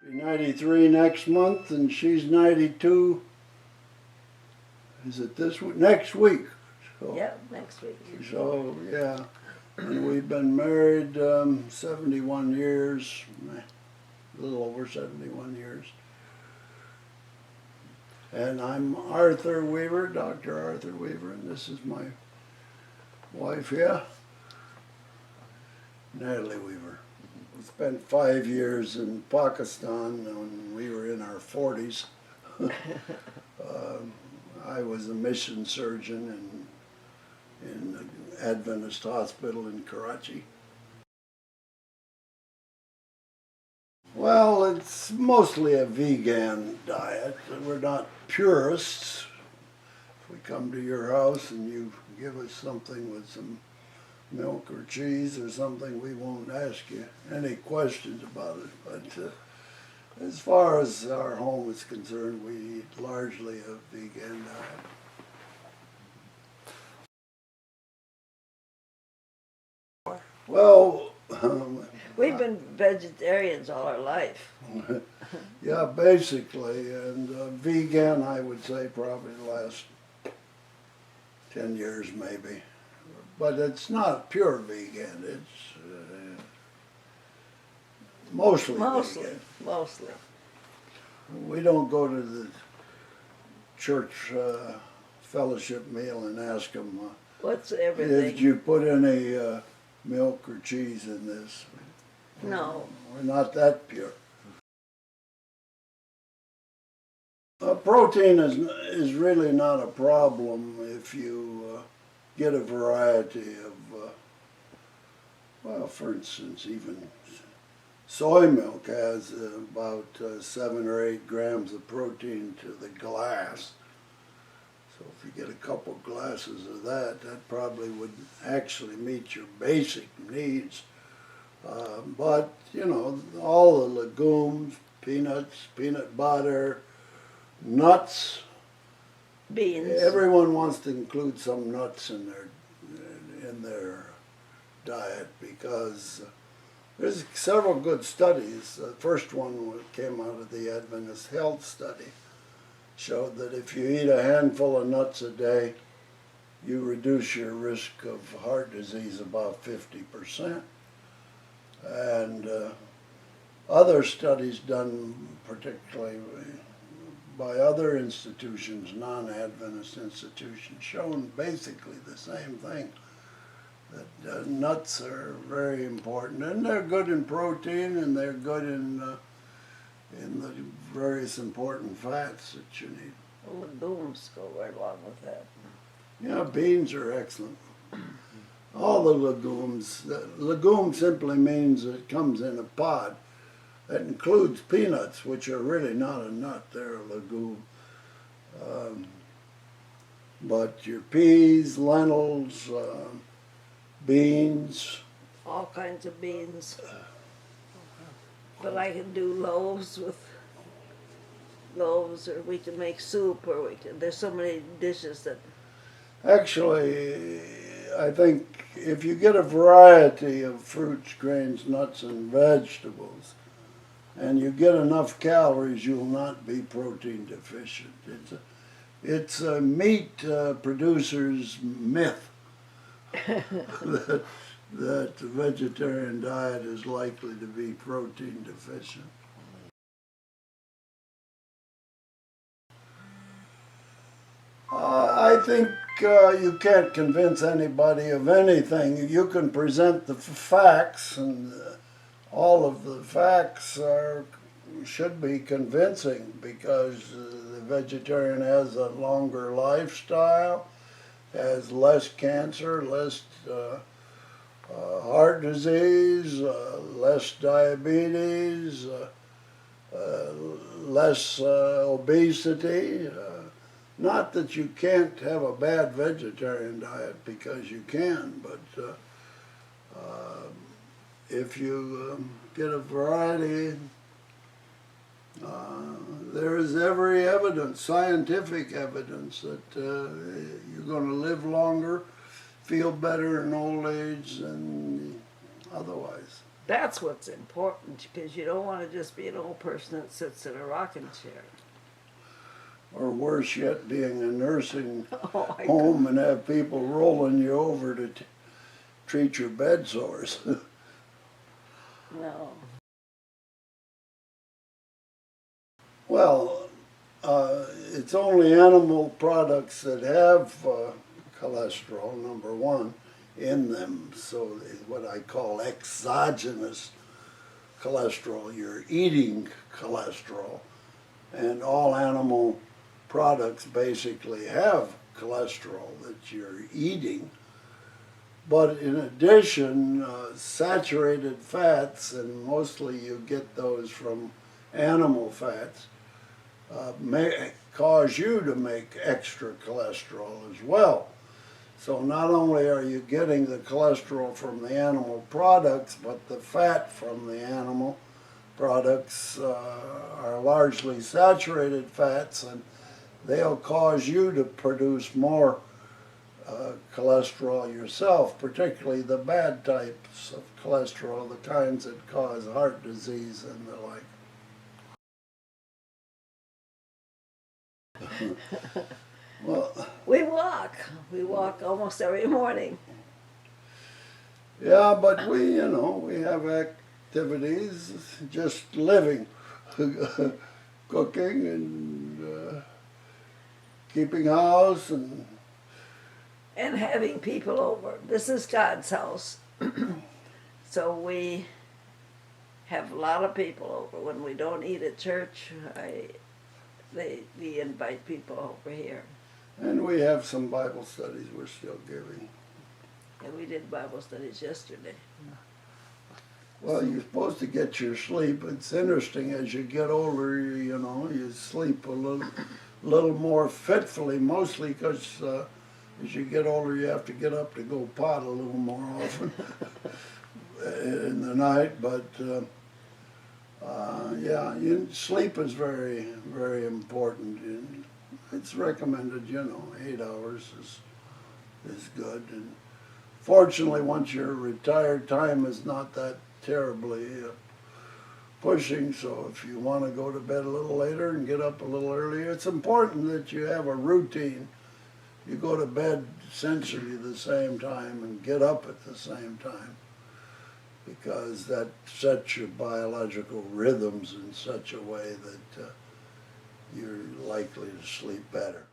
Be 93 next month, and she's 92. Is it this week? Next week. So, yeah, next week. So, yeah. And we've been married 71 years, a little over 71 years. And I'm Arthur Weaver, Dr. Arthur Weaver, and this is my wife here, Natalie Weaver. We spent 5 years in Pakistan when we were in our 40s. I was a mission surgeon in the Adventist hospital in Karachi. Well, it's mostly a vegan diet. We're not purists. If we come to your house and you give us something with some milk or cheese or something, we won't ask you any questions about it. But as far as our home is concerned, we eat largely a vegan diet. Well, We've been vegetarians all our life. yeah, basically, and vegan, I would say probably the last 10 years maybe. But it's not pure vegan, it's mostly vegan. Mostly. We don't go to the church fellowship meal and ask them, What's everything? did you put any milk or cheese in this? No. We're not that pure. Protein is really not a problem if you get a variety of, well, for instance, even soy milk has about 7 or 8 grams of protein to the glass. So if you get a couple glasses of that, that probably would actually meet your basic needs. But, you know, all the legumes, peanuts, peanut butter, nuts. Beans. Everyone wants to include some nuts in their diet because there's several good studies. The first one came out of the Adventist Health Study. Showed that if you eat a handful of nuts a day, you reduce your risk of heart disease about 50%. And other studies done particularly by other institutions, non-Adventist institutions, shown basically the same thing, that nuts are very important, and they're good in protein, and they're good in the various important fats that you need. Legumes go right along with that. Yeah, beans are excellent. All the legumes. Legume simply means it comes in a pod. That includes peanuts, which are really not a nut, they're a legume. But your peas, lentils, beans. All kinds of beans. But I can do loaves, or we can make soup, or there's so many dishes that... Actually, I think if you get a variety of fruits, grains, nuts, and vegetables, and you get enough calories, you'll not be protein deficient. It's a meat producer's myth that the vegetarian diet is likely to be protein deficient. I think you can't convince anybody of anything. You can present the facts, and all of the facts should be convincing because the vegetarian has a longer lifestyle, has less cancer, less heart disease, less diabetes, less obesity. Not that you can't have a bad vegetarian diet, because you can, but if you get a variety, there is every evidence, scientific evidence, that you're going to live longer, feel better in old age than otherwise. That's what's important, because you don't want to just be an old person that sits in a rocking chair. Or worse yet, being a nursing Oh, my home and have people rolling you over to treat your bed sores. No. Well, it's only animal products that have cholesterol, number one, in them. So what I call exogenous cholesterol, you're eating cholesterol. And all animal products basically have cholesterol that you're eating. But in addition, saturated fats, and mostly you get those from animal fats, may cause you to make extra cholesterol as well. So not only are you getting the cholesterol from the animal products, but the fat from the animal products are largely saturated fats, and they'll cause you to produce more cholesterol yourself, particularly the bad types of cholesterol, the kinds that cause heart disease and the like. Well, We walk almost every morning. yeah, but we have activities, just living, cooking and keeping house and Having people over. This is God's house. So we have a lot of people over. When we don't eat at church, we invite people over here. and we have some Bible studies we're still giving. And we did Bible studies yesterday. Well, you're supposed to get your sleep. It's interesting, as you get older, you sleep a little more fitfully, mostly because as you get older, you have to get up to go pot a little more often in the night. But yeah, sleep is very, very important. And it's recommended, 8 hours is good. And fortunately, once you're retired, time is not that terribly pushing. So if you want to go to bed a little later and get up a little earlier, it's important that you have a routine. You go to bed essentially the same time and get up at the same time, because that sets your biological rhythms in such a way that you're likely to sleep better.